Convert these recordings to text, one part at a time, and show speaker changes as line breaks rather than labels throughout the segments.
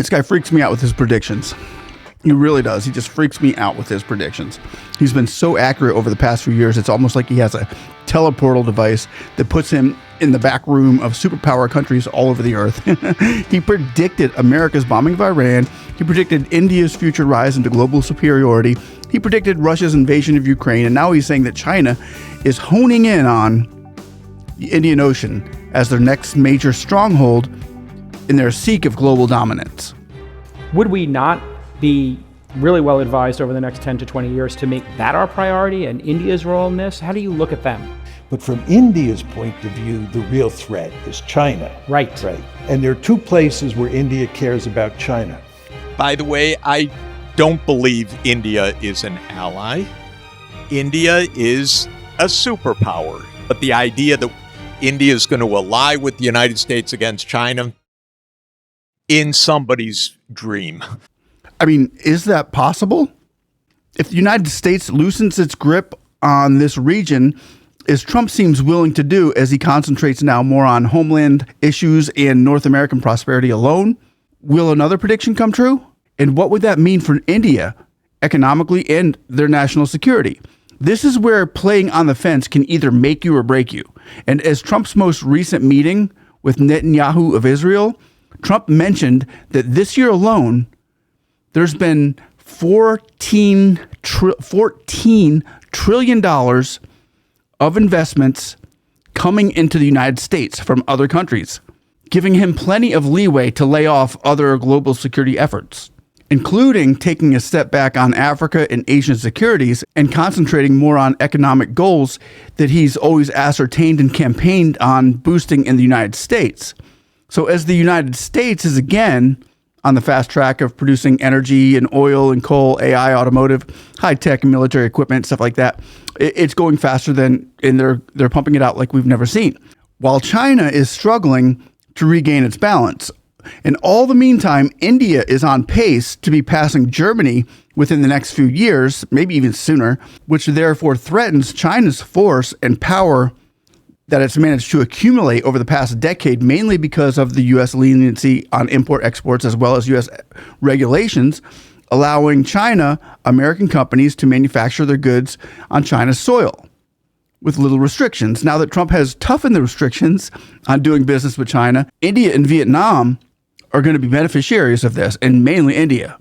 This guy freaks me out with his predictions. He really does. He just freaks me out with his predictions. He's been so accurate over the past few years. It's almost like he has a teleportal device that puts him in the back room of superpower countries all over the earth. He predicted America's bombing of Iran. He predicted India's future rise into global superiority. He predicted Russia's invasion of Ukraine. And now he's saying that China is honing in on the Indian Ocean as their next major stronghold in their seek of global dominance.
Would we not be really well advised over the next 10 to 20 years to make that our priority and India's role in this? How do you look at them?
But from India's point of view, the real threat is China.
Right.
And there are two places where India cares about China.
By the way, I don't believe India is an ally. India is a superpower. But the idea that India is going to ally with the United States against China, in somebody's dream.
I mean, is that possible? If the United States loosens its grip on this region, as Trump seems willing to do as he concentrates now more on homeland issues and North American prosperity alone, will another prediction come true? And what would that mean for India economically and their national security? This is where playing on the fence can either make you or break you. And as Trump's most recent meeting with Netanyahu of Israel, Trump mentioned that this year alone, there's been $14 trillion of investments coming into the United States from other countries, giving him plenty of leeway to lay off other global security efforts, including taking a step back on Africa and Asian securities and concentrating more on economic goals that he's always ascertained and campaigned on boosting in the United States. So as the United States is again on the fast track of producing energy and oil and coal, AI, automotive, high-tech and military equipment, stuff like that, it's going faster than, and they're pumping it out like we've never seen. While China is struggling to regain its balance. In all the meantime, India is on pace to be passing Germany within the next few years, maybe even sooner, which therefore threatens China's force and power that it's managed to accumulate over the past decade, mainly because of the U.S. leniency on import-exports as well as U.S. regulations, allowing China, American companies, to manufacture their goods on China's soil with little restrictions. Now that Trump has toughened the restrictions on doing business with China, India and Vietnam are going to be beneficiaries of this, and mainly India.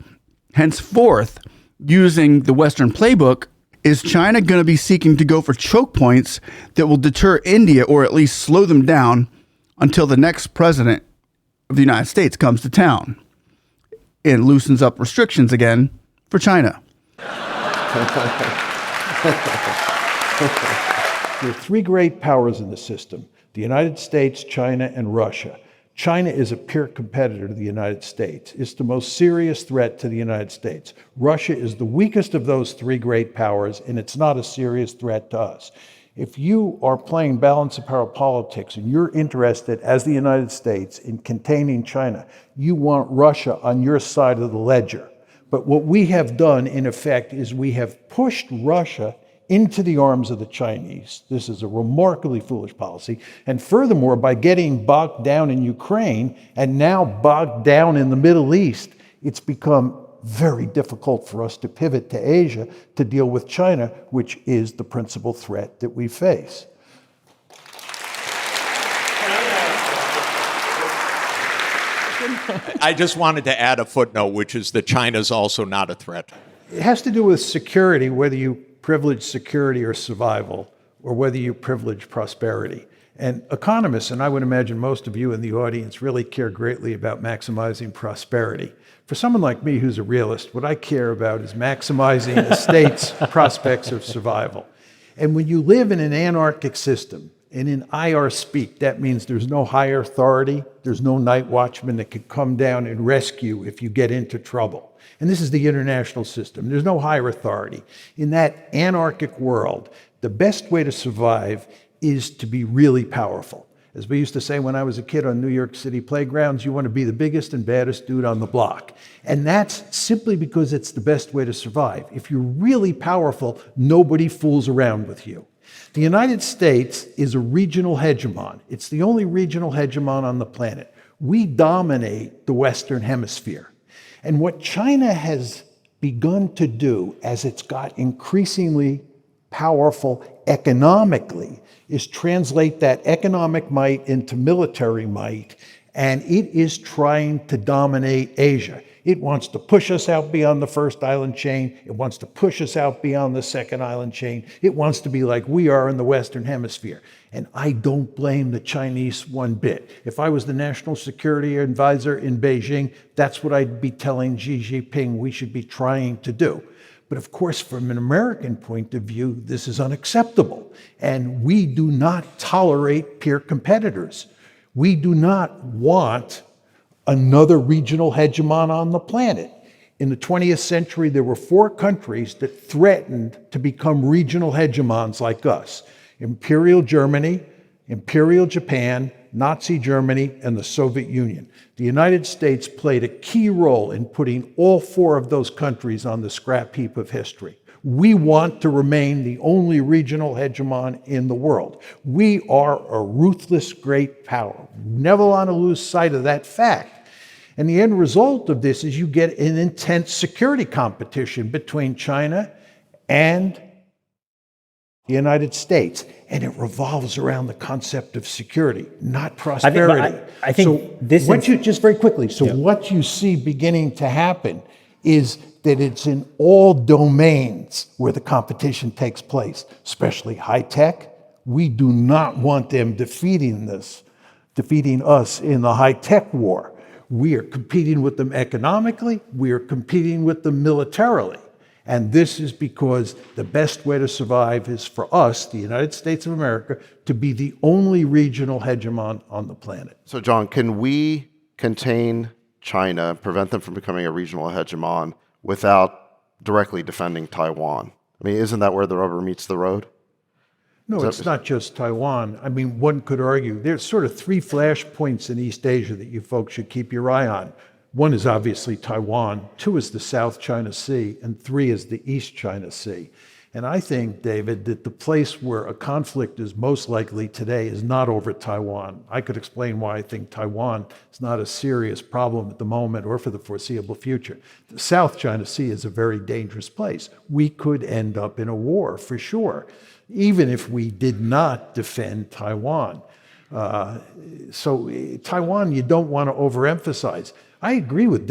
Henceforth, using the Western playbook, is China going to be seeking to go for choke points that will deter India or at least slow them down until the next president of the United States comes to town and loosens up restrictions again for China?
There are three great powers in the system: the United States, China, and Russia. China is a peer competitor to the United States. It's the most serious threat to the United States. Russia is the weakest of those three great powers, and it's not a serious threat to us. If you are playing balance of power politics and you're interested, as the United States, in containing China, you want Russia on your side of the ledger. But what we have done, in effect, is we have pushed Russia into the arms of the Chinese. This is a remarkably foolish policy. And furthermore, by getting bogged down in Ukraine and now bogged down in the Middle East, it's become very difficult for us to pivot to Asia to deal with China, which is the principal threat that we face.
I just wanted to add a footnote, which is that China's also not a threat.
It has to do with security, whether you privilege security or survival, or whether you privilege prosperity. And economists, and I would imagine most of you in the audience, really care greatly about maximizing prosperity. For someone like me who's a realist, what I care about is maximizing a state's prospects of survival. And when you live in an anarchic system, and in IR speak, that means there's no higher authority, there's no night watchman that can come down and rescue if you get into trouble. And this is the international system. There's no higher authority. In that anarchic world, the best way to survive is to be really powerful. As we used to say when I was a kid on New York City playgrounds, you want to be the biggest and baddest dude on the block. And that's simply because it's the best way to survive. If you're really powerful, nobody fools around with you. The United States is a regional hegemon. It's the only regional hegemon on the planet. We dominate the Western Hemisphere. And what China has begun to do as it's got increasingly powerful economically is translate that economic might into military might, and it is trying to dominate Asia. It wants to push us out beyond the first island chain. It wants to push us out beyond the second island chain. It wants to be like we are in the Western Hemisphere. And I don't blame the Chinese one bit. If I was the national security advisor in Beijing, that's what I'd be telling Xi Jinping we should be trying to do. But of course, from an American point of view, this is unacceptable. And we do not tolerate peer competitors. We do not want another regional hegemon on the planet. In the 20th century, there were 4 countries that threatened to become regional hegemons like us: Imperial Germany, Imperial Japan, Nazi Germany, and the Soviet Union. The United States played a key role in putting all 4 of those countries on the scrap heap of history. We want to remain the only regional hegemon in the world. We are a ruthless great power. Never want to lose sight of that fact. And the end result of this is you get an intense security competition between China and the United States. And it revolves around the concept of security, not prosperity.
I think this is...
Just very quickly, what you see beginning to happen is that it's in all domains where the competition takes place, especially high tech. We do not want them defeating us in the high tech war. We are competing with them economically. We are competing with them militarily. And this is because the best way to survive is for us, the United States of America, to be the only regional hegemon on the planet.
So, John, can we contain China, prevent them from becoming a regional hegemon without directly defending Taiwan? I mean, isn't that where the rubber meets the road?
No, it's not just Taiwan. I mean, one could argue there's sort of 3 flashpoints in East Asia that you folks should keep your eye on. One is obviously Taiwan, 2 is the South China Sea, and 3 is the East China Sea. And I think, David, that the place where a conflict is most likely today is not over Taiwan. I could explain why I think Taiwan is not a serious problem at the moment or for the foreseeable future. The South China Sea is a very dangerous place. We could end up in a war, for sure, even if we did not defend Taiwan. So Taiwan, you don't want to overemphasize. I agree with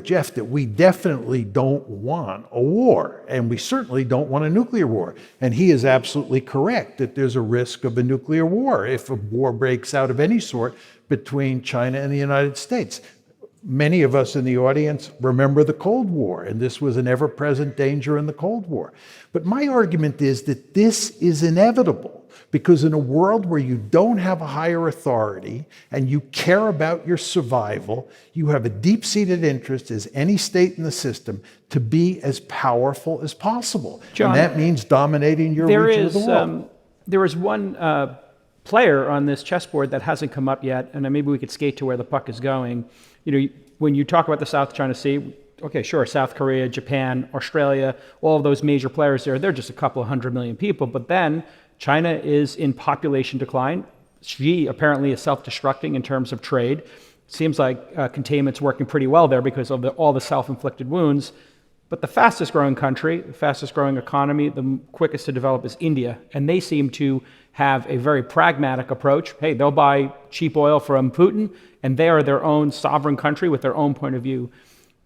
Jeff that we definitely don't want a war, and we certainly don't want a nuclear war. And he is absolutely correct that there's a risk of a nuclear war if a war breaks out of any sort between China and the United States. Many of us in the audience remember the Cold War, and this was an ever-present danger in the Cold War. But my argument is that this is inevitable, because in a world where you don't have a higher authority and you care about your survival, you have a deep-seated interest, as any state in the system, to be as powerful as possible.
John,
and that means dominating your region of the world.
There is one player on this chessboard that hasn't come up yet, and maybe we could skate to where the puck is going. You know, when you talk about the South China Sea, okay, sure, South Korea, Japan, Australia, all of those major players there, they're just a couple of 100 million people. But then China is in population decline. Xi apparently is self-destructing in terms of trade. Seems like containment's working pretty well there because of all the self-inflicted wounds. But the fastest growing country, the fastest growing economy, the quickest to develop is India. And they seem to have a very pragmatic approach. Hey, they'll buy cheap oil from Putin, and they are their own sovereign country with their own point of view.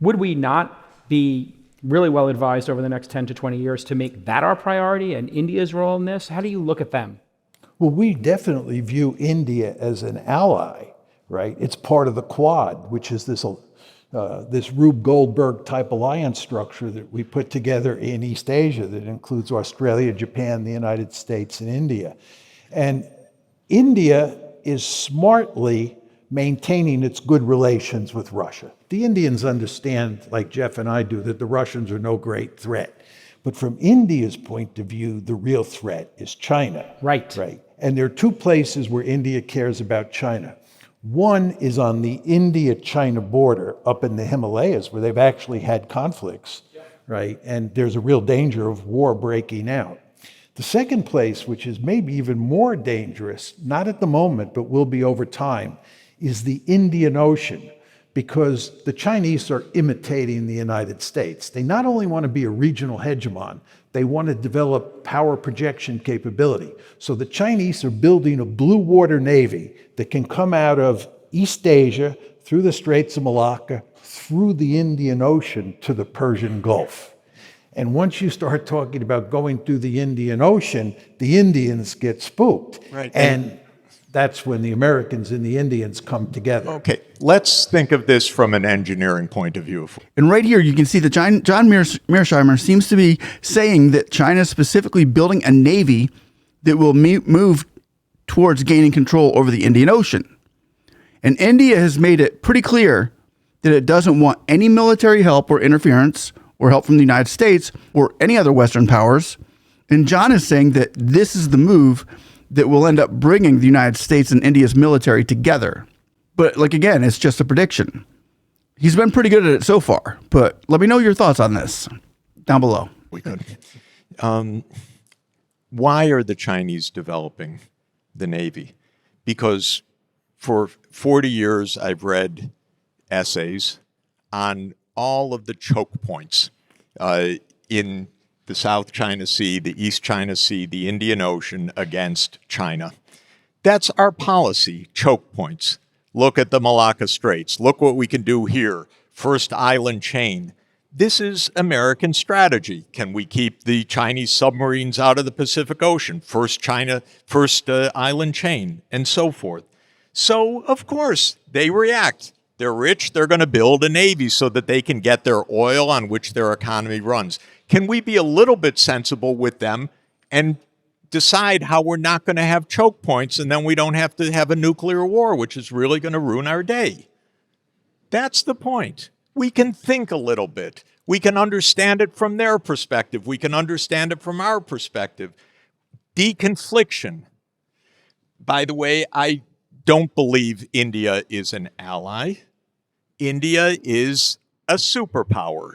Would we not be really well advised over the next 10 to 20 years to make that our priority and India's role in this? How do you look at them?
Well, we definitely view India as an ally, right? It's part of the Quad, which is this Rube Goldberg type alliance structure that we put together in East Asia that includes Australia, Japan, the United States, and India. And India is smartly maintaining its good relations with Russia. The Indians understand, like Jeff and I do, that the Russians are no great threat. But from India's point of view, the real threat is China.
Right.
And there are 2 places where India cares about China. One is on the India-China border up in the Himalayas, where they've actually had conflicts, right? And there's a real danger of war breaking out. The second place, which is maybe even more dangerous, not at the moment, but will be over time, is the Indian Ocean, because the Chinese are imitating the United States. They not only want to be a regional hegemon, they want to develop power projection capability. So the Chinese are building a blue water navy that can come out of East Asia, through the Straits of Malacca, through the Indian Ocean to the Persian Gulf. And once you start talking about going through the Indian Ocean, the Indians get spooked.
Right.
And that's when the Americans and the Indians come together.
Okay, let's think of this from an engineering point of view.
And right here, you can see that John Mearsheimer seems to be saying that China is specifically building a navy that will move towards gaining control over the Indian Ocean. And India has made it pretty clear that it doesn't want any military help or interference or help from the United States or any other Western powers. And John is saying that this is the move that will end up bringing the United States and India's military together. But like, again, it's just a prediction. He's been pretty good at it so far, but let me know your thoughts on this down below.
We could. Why are the Chinese developing the Navy? Because for 40 years, I've read essays on all of the choke points in the South China Sea, the East China Sea, the Indian Ocean against China. That's our policy, choke points. Look at the Malacca Straits. Look what we can do here. First island chain. This is American strategy. Can we keep the Chinese submarines out of the Pacific Ocean? First island chain, and so forth. So, of course, they react. They're rich. They're going to build a navy so that they can get their oil on which their economy runs. Can we be a little bit sensible with them and decide how we're not going to have choke points, and then we don't have to have a nuclear war, which is really going to ruin our day? That's the point. We can think a little bit. We can understand it from their perspective. We can understand it from our perspective. Deconfliction. By the way, I don't believe India is an ally. India is a superpower.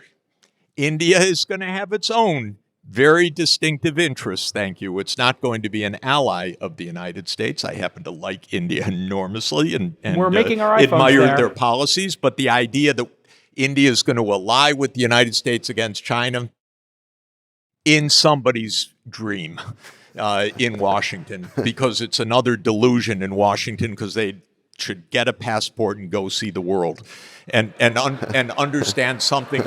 India is going to have its own very distinctive interests, thank you. It's not going to be an ally of the United States. I happen to like India enormously and
we're making our iPhones
admire
there.
their policies, but the idea that India is going to ally with the United States against China, in somebody's dream in Washington, because it's another delusion in Washington, because they should get a passport and go see the world and understand something.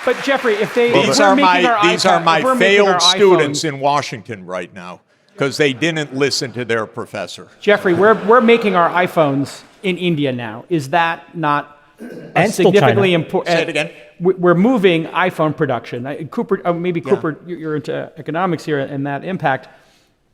But Jeffrey, if they
These
we're
are
making our
my
iPad- we're making our
failed students
iPhones-
in Washington right now because they didn't listen to their professor.
Jeffrey, we're making our iPhones in India now. Is that not
And still
significantly
China.
important?
Say it again.
We're moving iPhone production. Cooper, Cooper, you're into economics here and that impact.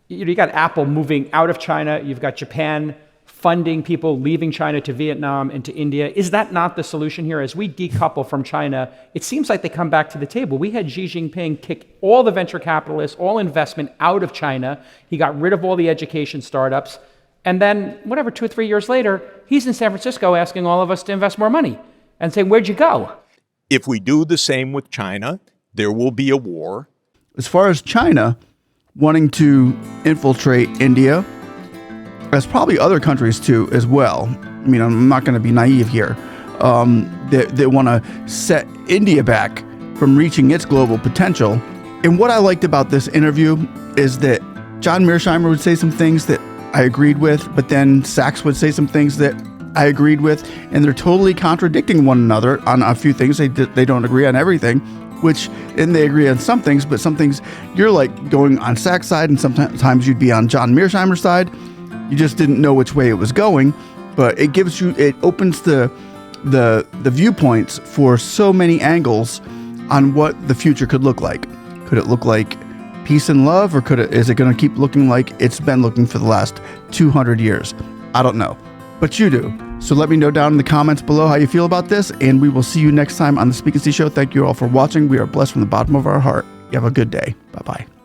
You got Apple moving out of China. You've got Japan funding people leaving China to Vietnam and to India. Is that not the solution here? As we decouple from China, it seems like they come back to the table. We had Xi Jinping kick all the venture capitalists, all investment out of China. He got rid of all the education startups. And then, 2 or 3 years later, he's in San Francisco asking all of us to invest more money and saying, where'd you go?
If we do the same with China, there will be a war.
As far as China wanting to infiltrate India, there's probably other countries too as well. I mean, I'm not going to be naive here. That want to set India back from reaching its global potential. And what I liked about this interview is that John Mearsheimer would say some things that I agreed with, but then Sachs would say some things that I agreed with, and they're totally contradicting one another on a few things. They don't agree on everything, and they agree on some things, but some things you're like going on Sachs' side, and sometimes you'd be on John Mearsheimer's side. You just didn't know which way it was going, but it opens the viewpoints for so many angles on what the future could look like. Could it look like peace and love, or is it going to keep looking like it's been looking for the last 200 years? I don't know, but you do. So let me know down in the comments below how you feel about this, and we will see you next time on the Speak and See Show. Thank you all for watching. We are blessed from the bottom of our heart. You have a good day. Bye-bye.